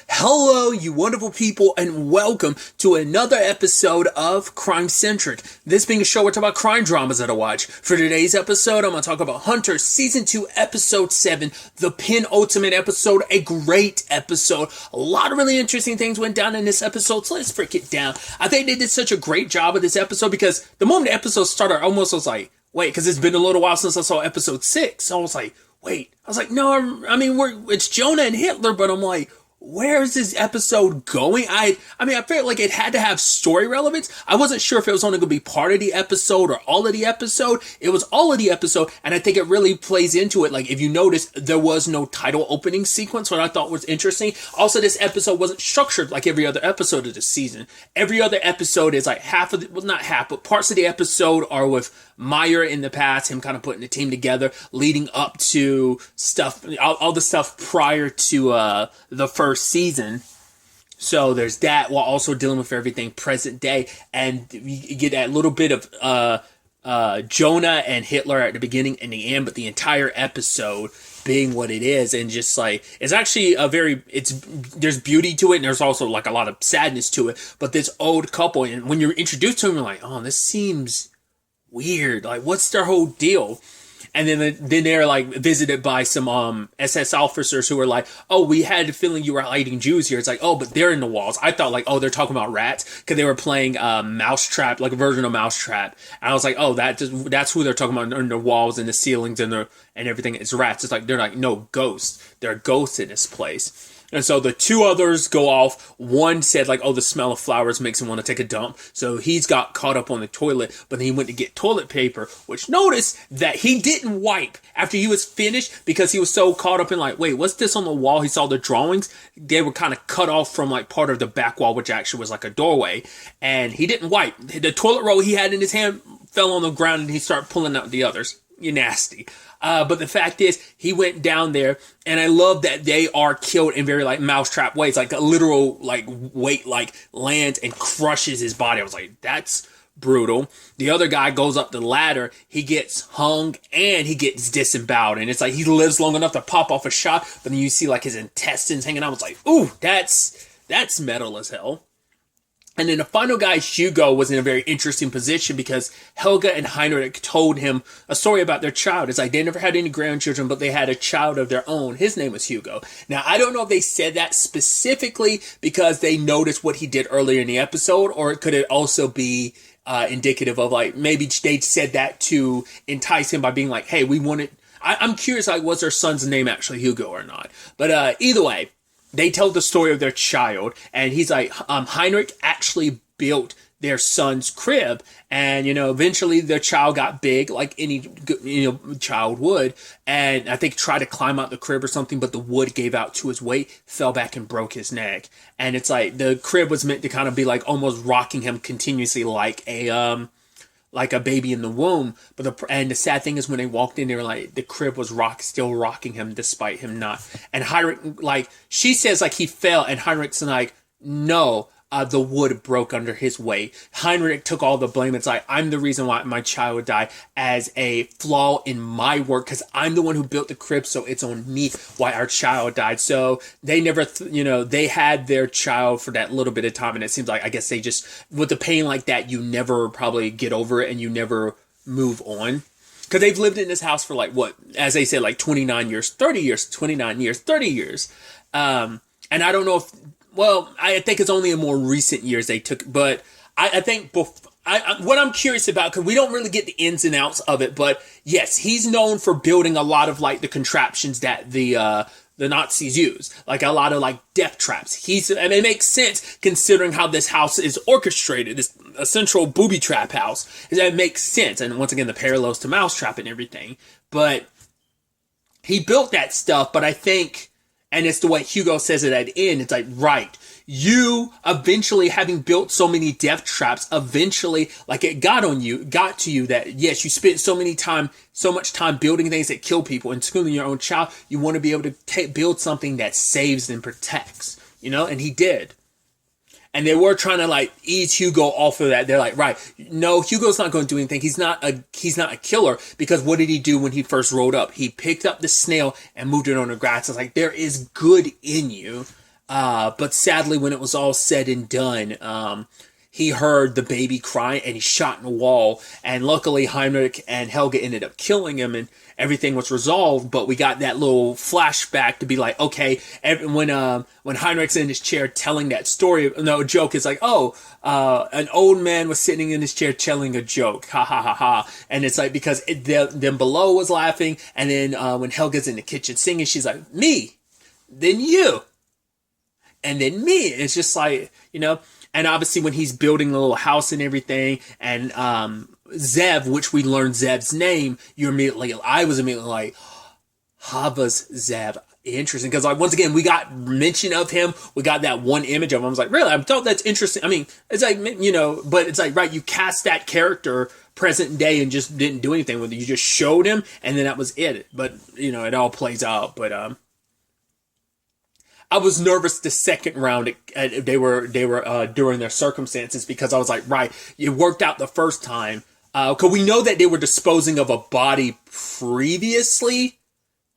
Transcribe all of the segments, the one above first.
Hello, you wonderful people, and welcome to another episode of Crime Centric. This being a show where I talk about crime dramas that I watch. For today's episode, I'm going to talk about Hunter, Season 2, Episode 7, the penultimate episode, a great episode. A lot of really interesting things went down in this episode, so let's break it down. I think they did such a great job of this episode because the moment the episode started, I almost was like, wait, because it's been a little while since I saw Episode 6, so I was like, wait. I was like, no, I mean, it's Jonah and Hitler, but I'm like, where is this episode going? I felt like it had to have story relevance. I wasn't sure if it was only going to be part of the episode or all of the episode. It was all of the episode, and I think it really plays into it. Like, if you notice, there was no title opening sequence, what I thought was interesting. Also, this episode wasn't structured like every other episode of the season. Every other episode is like not half, but parts of the episode are with Meyer in the past, him kind of putting the team together, leading up to stuff, all the stuff prior to the first season. So there's that, while also dealing with everything present day, and you get that little bit of Jonah and Hitler at the beginning and the end, but the entire episode being what it is, and just like, it's actually there's beauty to it, and there's also like a lot of sadness to it. But this old couple, and when you're introduced to them, you're like, oh, this seems weird. Like, what's their whole deal? And then they're like visited by some SS officers who are like, oh, we had a feeling you were hiding Jews here. It's like, oh, but they're in the walls. I thought like, oh, they're talking about rats, because they were playing Mousetrap, like a version of Mousetrap. And I was like, oh, that's who they're talking about in the walls and the ceilings and everything. It's rats. It's like, they're like, no, ghosts. There are ghosts in this place. And so the two others go off. One said like, oh, the smell of flowers makes him want to take a dump. So he's got caught up on the toilet, but then he went to get toilet paper, which notice that he didn't wipe after he was finished, because he was so caught up in like, wait, what's this on the wall? He saw the drawings. They were kind of cut off from like part of the back wall, which actually was like a doorway. And he didn't wipe. The toilet roll he had in his hand fell on the ground, and he started pulling out the others. You're nasty. But the fact is, he went down there, and I love that they are killed in very like Mousetrap ways, like a literal like weight like lands and crushes his body. I was like, that's brutal. The other guy goes up the ladder, he gets hung and he gets disemboweled, and it's like he lives long enough to pop off a shot, but then you see like his intestines hanging out. I was like, ooh, that's metal as hell. And then the final guy, Hugo, was in a very interesting position because Helga and Heinrich told him a story about their child. It's like they never had any grandchildren, but they had a child of their own. His name was Hugo. Now, I don't know if they said that specifically because they noticed what he did earlier in the episode, or could it also be indicative of like, maybe they said that to entice him by being like, hey, we wanted... I'm curious, like, was their son's name actually Hugo or not? But either way, they tell the story of their child, and he's like, Heinrich actually built their son's crib, and, eventually their child got big, like any, child would, and I think tried to climb out the crib or something, but the wood gave out to his weight, fell back and broke his neck. And it's like, the crib was meant to kind of be like almost rocking him continuously like a baby in the womb, but the sad thing is when they walked in, they were like, the crib was still rocking him despite him not. And Heinrich, like, she says like he fell, and Heinrich's like, no, the wood broke under his weight. Heinrich took all the blame. It's like, I'm the reason why my child died, as a flaw in my work, because I'm the one who built the crib, so it's on me why our child died. So they never, they had their child for that little bit of time, and it seems like, I guess they just, with the pain like that, you never probably get over it, and you never move on. Because they've lived in this house for like, what, as they said, like 29 years, 30 years, 29 years, 30 years. And I don't know if, well, I think it's only in more recent years they took, but I think what I'm curious about, because we don't really get the ins and outs of it, but yes, he's known for building a lot of like the contraptions that the Nazis use, like a lot of like death traps. It makes sense considering how this house is orchestrated, this central booby trap house. It makes sense, and once again, the parallels to Mousetrap and everything. But he built that stuff, but I think, and it's the way Hugo says it at the end, it's like, right, you eventually, having built so many death traps, eventually, like, it got to you that, yes, you spent so much time building things that kill people, including your own child. You want to be able to build something that saves and protects, and he did. And they were trying to like ease Hugo off of that. They're like, right, no, Hugo's not going to do anything. He's not a killer, because what did he do when he first rolled up? He picked up the snail and moved it on the grass. It's like, there is good in you. But sadly, when it was all said and done, he heard the baby crying and he shot in the wall. And luckily, Heinrich and Helga ended up killing him and everything was resolved. But we got that little flashback to be like, okay, when Heinrich's in his chair telling that story, no joke is like, an old man was sitting in his chair telling a joke, ha ha ha ha. And it's like, because them below was laughing. And then when Helga's in the kitchen singing, she's like, me, then you, and then me. It's just like, and obviously when he's building the little house and everything, and Zev, which we learned Zev's name, I was immediately like, Hava's Zev. Interesting, because like once again we got mention of him, we got that one image of him. I was like, really? I thought that's interesting. I mean, it's like, but it's like, right, you cast that character present day and just didn't do anything with it. You just showed him, and then that was it. But it all plays out. But I was nervous the second round they were during their circumstances, because I was like, right, it worked out the first time. Because we know that they were disposing of a body previously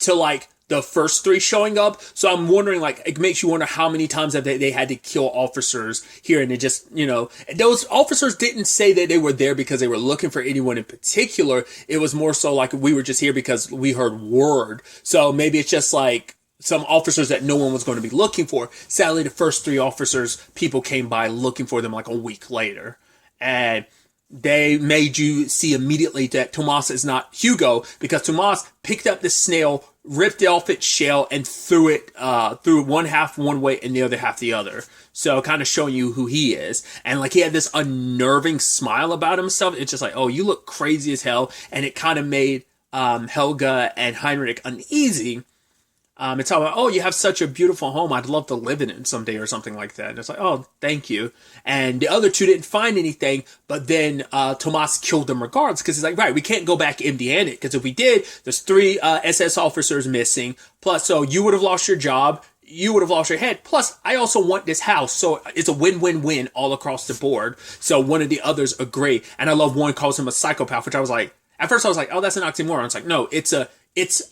to like the first three showing up. So I'm wondering, like, it makes you wonder how many times have they had to kill officers here. And it just, those officers didn't say that they were there because they were looking for anyone in particular. It was more so like we were just here because we heard word. So maybe it's just like some officers that no one was going to be looking for. Sadly, the first three officers, people came by looking for them like a week later. And they made you see immediately that Tomas is not Hugo, because Tomas picked up the snail, ripped off its shell, and threw it through one half one way and the other half the other. So kind of showing you who he is. And like he had this unnerving smile about himself. It's just like, oh, you look crazy as hell. And it kind of made Helga and Heinrich uneasy. It's all about, oh, you have such a beautiful home. I'd love to live in it someday or something like that. And it's like, oh, thank you. And the other two didn't find anything, but then Tomas killed them regardless, because he's like, right, we can't go back empty-handed, because if we did, there's three SS officers missing. Plus, so you would have lost your job. You would have lost your head. Plus, I also want this house. So it's a win-win-win all across the board. So one of the others agree. And I love one calls him a psychopath, which I was like, at first I was like, oh, that's an oxymoron. It's like, no, it's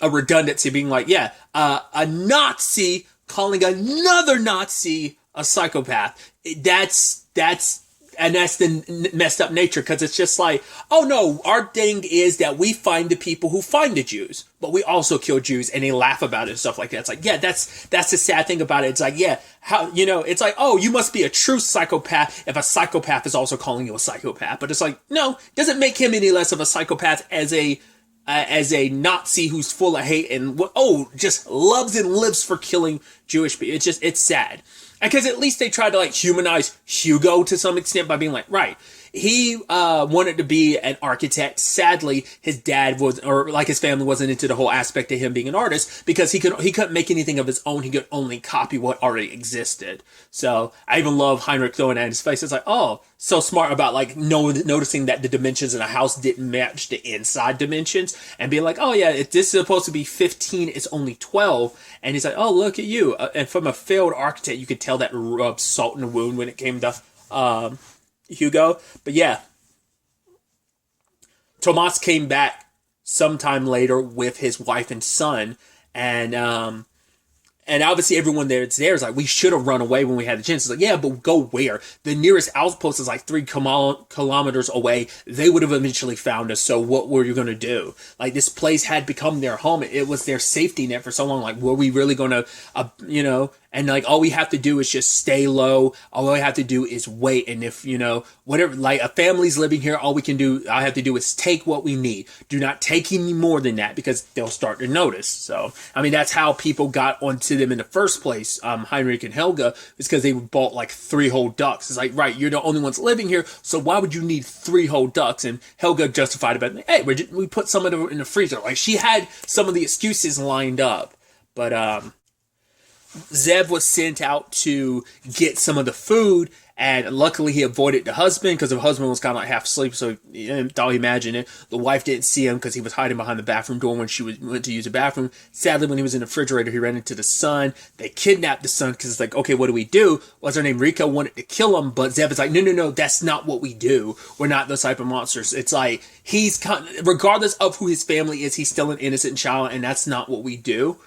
a redundancy, being like, yeah, a Nazi calling another Nazi a psychopath. That's the messed up nature, because it's just like, oh no, our thing is that we find the people who find the Jews, but we also kill Jews, and they laugh about it and stuff like that. It's like, yeah, that's the sad thing about it. It's like, yeah, how, it's like, oh, you must be a true psychopath if a psychopath is also calling you a psychopath. But it's like, no, doesn't make him any less of a psychopath as a Nazi who's full of hate and just loves and lives for killing Jewish people. It's sad. Because at least they tried to like humanize Hugo to some extent by being like, right, he wanted to be an architect. Sadly, his dad his family wasn't into the whole aspect of him being an artist, because he couldn't make anything of his own. He could only copy what already existed. So I even love Heinrich throwing that in his face. It's like, oh, so smart about like noticing that the dimensions in a house didn't match the inside dimensions, and being like, oh yeah, if this is supposed to be 15, it's only 12. And he's like, oh, look at you. And from a failed architect, you could tell that rubbed salt in the wound when it came to Hugo. But yeah, Tomas came back sometime later with his wife and son, and obviously everyone there is like, we should have run away when we had the chance. It's like, yeah, but go where? The nearest outpost is like 3 kilometers away. They would have eventually found us. So what were you going to do? Like, this place had become their home. It was their safety net for so long. Like, were we really going to, and like, all we have to do is just stay low. All we have to do is wait. And if, whatever, like a family's living here, all I have to do is take what we need. Do not take any more than that, because they'll start to notice. So, I mean, that's how people got onto them in the first place. Heinrich and Helga, is because they bought like 3 whole ducks. It's like, right, you're the only ones living here, so why would you need 3 whole ducks? And Helga justified it by, hey, we put some of them in the freezer. Like, she had some of the excuses lined up. But Zev was sent out to get some of the food, and luckily he avoided the husband, because the husband was kind of like half asleep, so he thought he imagined it. The wife didn't see him because he was hiding behind the bathroom door when she went to use the bathroom. Sadly, when he was in the refrigerator, he ran into the son. They kidnapped the son, because it's like, okay, what do we do? What's her name? Rika wanted to kill him, but Zev is like, no, that's not what we do. We're not those type of monsters. It's like, regardless of who his family is, he's still an innocent child, and that's not what we do.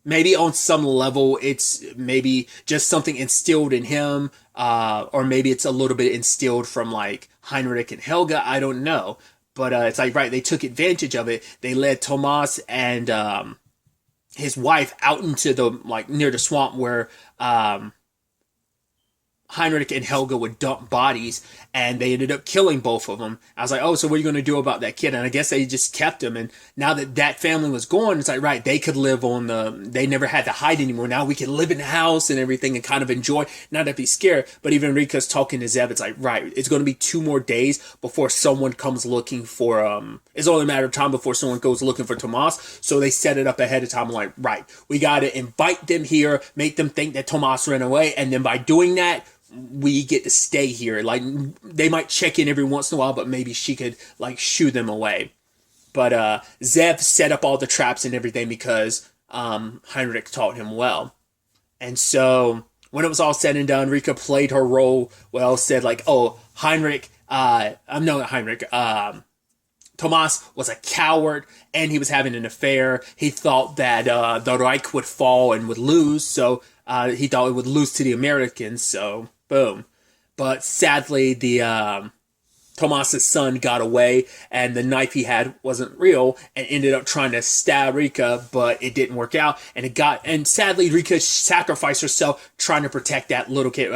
maybe on some level it's maybe just something instilled in him, or maybe it's a little bit instilled from like Heinrich and Helga. I don't know, but it's like, right, they took advantage of it. They led Tomas and his wife out into the, like, near the swamp where Heinrich and Helga would dump bodies, and they ended up killing both of them. I was like, oh, so what are you going to do about that kid? And I guess they just kept him. And now that that family was gone, it's like, right, they could live on they never had to hide anymore. Now we can live in the house and everything and kind of enjoy, not to be scared. But even Rika's talking to Zev, it's like, right, it's going to be 2 more days before someone comes looking for, it's only a matter of time before someone goes looking for Tomas. So they set it up ahead of time, like, right, we got to invite them here, make them think that Tomas ran away. And then by doing that, we get to stay here. Like, they might check in every once in a while, but maybe she could, like, shoo them away. But Zev set up all the traps and everything because Heinrich taught him well. And so when it was all said and done, Rika played her role well, said like, oh, Heinrich, I'm not Heinrich, Tomas was a coward and he was having an affair. He thought that the Reich would fall and would lose, so he thought it would lose to the Americans, so boom. But sadly, the Tomas's son got away, and the knife he had wasn't real, and ended up trying to stab Rika, but it didn't work out, and sadly, Rika sacrificed herself trying to protect that little kid,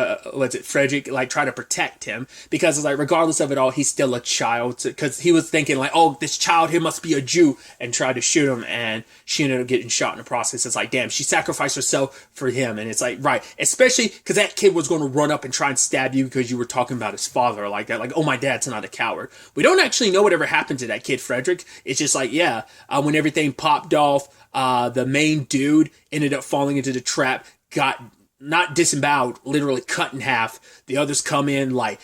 Frederick, like, trying to protect him, because it's like, regardless of it all, he's still a child, because he was thinking, like, oh, this child here must be a Jew, and tried to shoot him, and she ended up getting shot in the process. It's like, damn, she sacrificed herself for him, and it's like, right, especially because that kid was going to run up and try and stab you because you were talking about his father like that, like, oh, my dad's not a coward. We don't actually know whatever happened to that kid, Frederick. It's just like, yeah, when everything popped off, the main dude ended up falling into the trap, got not disemboweled, literally cut in half. The others come in, like,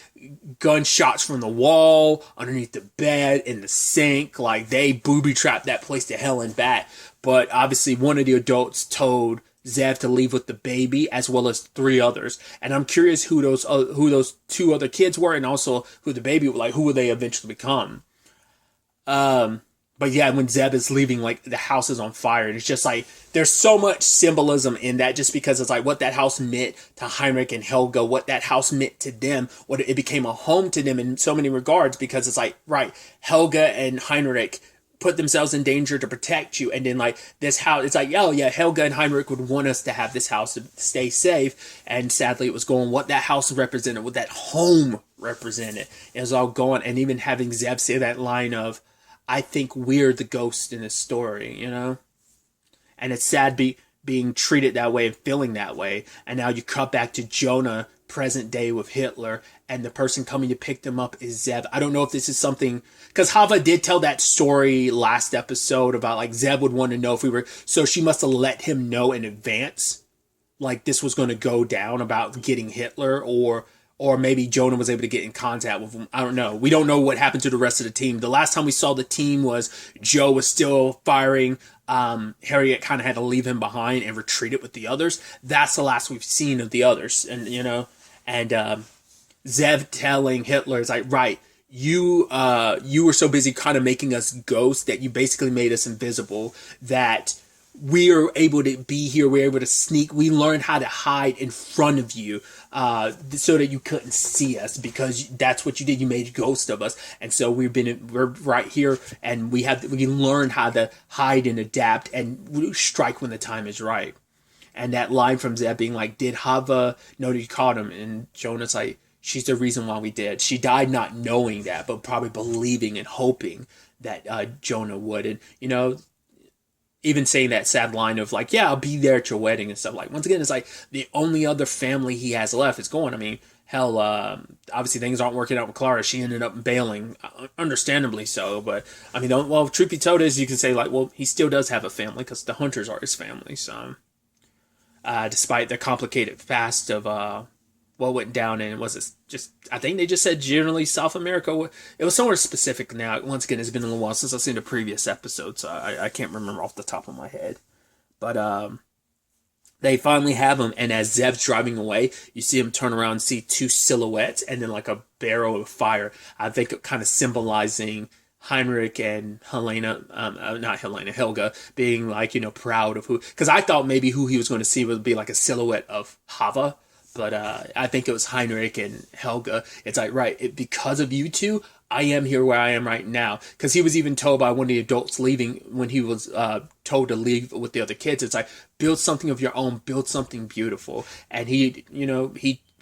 gunshots from the wall, underneath the bed, in the sink. Like, they booby-trapped that place to hell and back. But obviously one of the adults told Zev to leave with the baby, as well as 3 others. And I'm curious who those 2 other kids were, and also who the baby, like, who would they eventually become. But yeah, when Zeb is leaving, like, the house is on fire, and it's just like, there's so much symbolism in that, just because it's like what that house meant to Heinrich and Helga, what that house meant to them, what it became a home to them in so many regards, because it's like, right, Helga and Heinrich put themselves in danger to protect you, and then, like, this house, it's like, oh yeah, Helga and Heinrich would want us to have this house to stay safe, and sadly it was going, what that house represented, what that home represented, it was all gone. And even having Zeb say that line of, I think we're the ghost in this story, you know? And it's sad being treated that way and feeling that way. And now you cut back to Jonah, present day with Hitler, and the person coming to pick them up is Zeb. I don't know if this is something, because Hava did tell that story last episode about, like, Zeb would want to know if we were, so she must have let him know in advance, like, this was going to go down about getting Hitler, or maybe Jonah was able to get in contact with him. I don't know. We don't know what happened to the rest of the team. The last time we saw the team was Joe was still firing. Harriet kind of had to leave him behind and retreated with the others. That's the last we've seen of the others. And, you know, and Zev telling Hitler, is like, right, you were so busy kind of making us ghosts that you basically made us invisible, that we are able to be here, we're able to sneak, we learned how to hide in front of you, so that you couldn't see us, because that's what you did, you made ghosts of us. And so we're right here, and we learned how to hide and adapt and strike when the time is right. And that line from Zeb being like, did Hava know that you caught him? And Jonah's like, she's the reason why we did. She died not knowing that, but probably believing and hoping that Jonah would. And, you know, even saying that sad line of like, yeah, I'll be there at your wedding and stuff. Like, once again, it's like the only other family he has left is gone. I mean, hell, obviously things aren't working out with Clara. She ended up bailing, understandably so. But I mean, well, truth be told is, you can say like, well, he still does have a family because the Hunters are his family. So, despite the complicated past of what went down, and was it just, I think they just said generally South America. It was somewhere specific now. Once again, it's been a little while since I've seen the previous episode, so I can't remember off the top of my head. But they finally have him, and as Zeb's driving away, you see him turn around and see 2 silhouettes, and then like a barrel of fire. I think kind of symbolizing Heinrich and Helga being like, proud of who, because I thought maybe who he was going to see would be like a silhouette of Hava, but I think it was Heinrich and Helga. It's like, right, because of you two, I am here where I am right now. Because he was even told by one of the adults leaving when he was told to leave with the other kids. It's like, build something of your own, build something beautiful. And he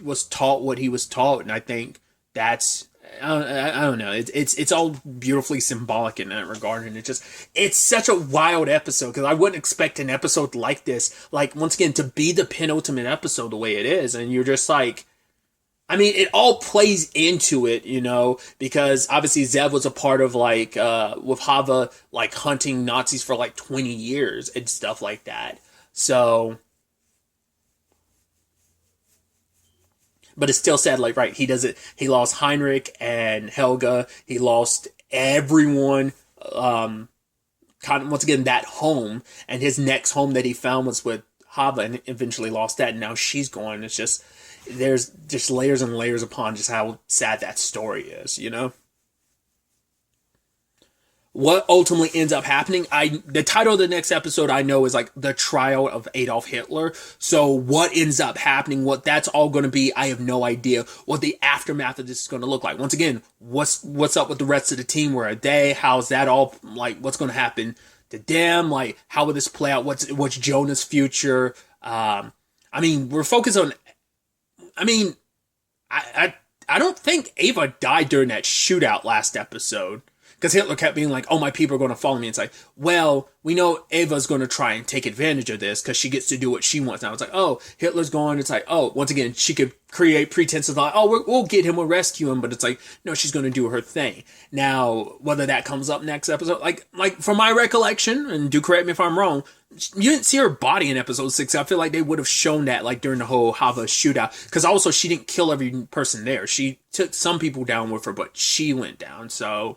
was taught what he was taught, and I think that's I don't know. It's all beautifully symbolic in that regard, and it's such a wild episode because I wouldn't expect an episode like this, like once again, to be the penultimate episode the way it is, and you're just like, I mean, it all plays into it, because obviously Zev was a part of like with Hava like hunting Nazis for like 20 years and stuff like that, so. But it's still sad, like, right, he lost Heinrich and Helga, he lost everyone, kind of, once again, that home, and his next home that he found was with Hava, and eventually lost that, and now she's gone. It's just, there's just layers and layers upon just how sad that story is, What ultimately ends up happening, the title of the next episode I know is like The Trial of Adolf Hitler. So what ends up happening, what that's all going to be, I have no idea. What the aftermath of this is going to look like. Once again, what's up with the rest of the team? Where are they? How's that all, like, what's going to happen to them? Like, how will this play out? What's Jonah's future? I mean, we're focused on, I mean, I don't think Ava died during that shootout last episode. Because Hitler kept being like, oh, my people are going to follow me. It's like, well, we know Ava's going to try and take advantage of this because she gets to do what she wants. Now it's like, oh, Hitler's gone. It's like, oh, once again, she could create pretenses like, oh, we'll get him, we'll rescue him. But it's like, no, she's going to do her thing. Now, whether that comes up next episode, like from my recollection, and do correct me if I'm wrong, you didn't see her body in episode 6. I feel like they would have shown that like during the whole Hava shootout. Because also, she didn't kill every person there. She took some people down with her, but she went down. So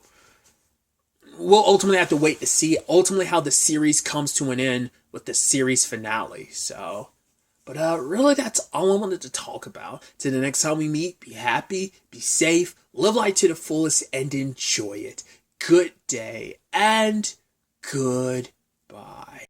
we'll ultimately have to wait to see ultimately how the series comes to an end with the series finale. So, but really, that's all I wanted to talk about. Till the next time we meet, be happy, be safe, live life to the fullest, and enjoy it. Good day and goodbye.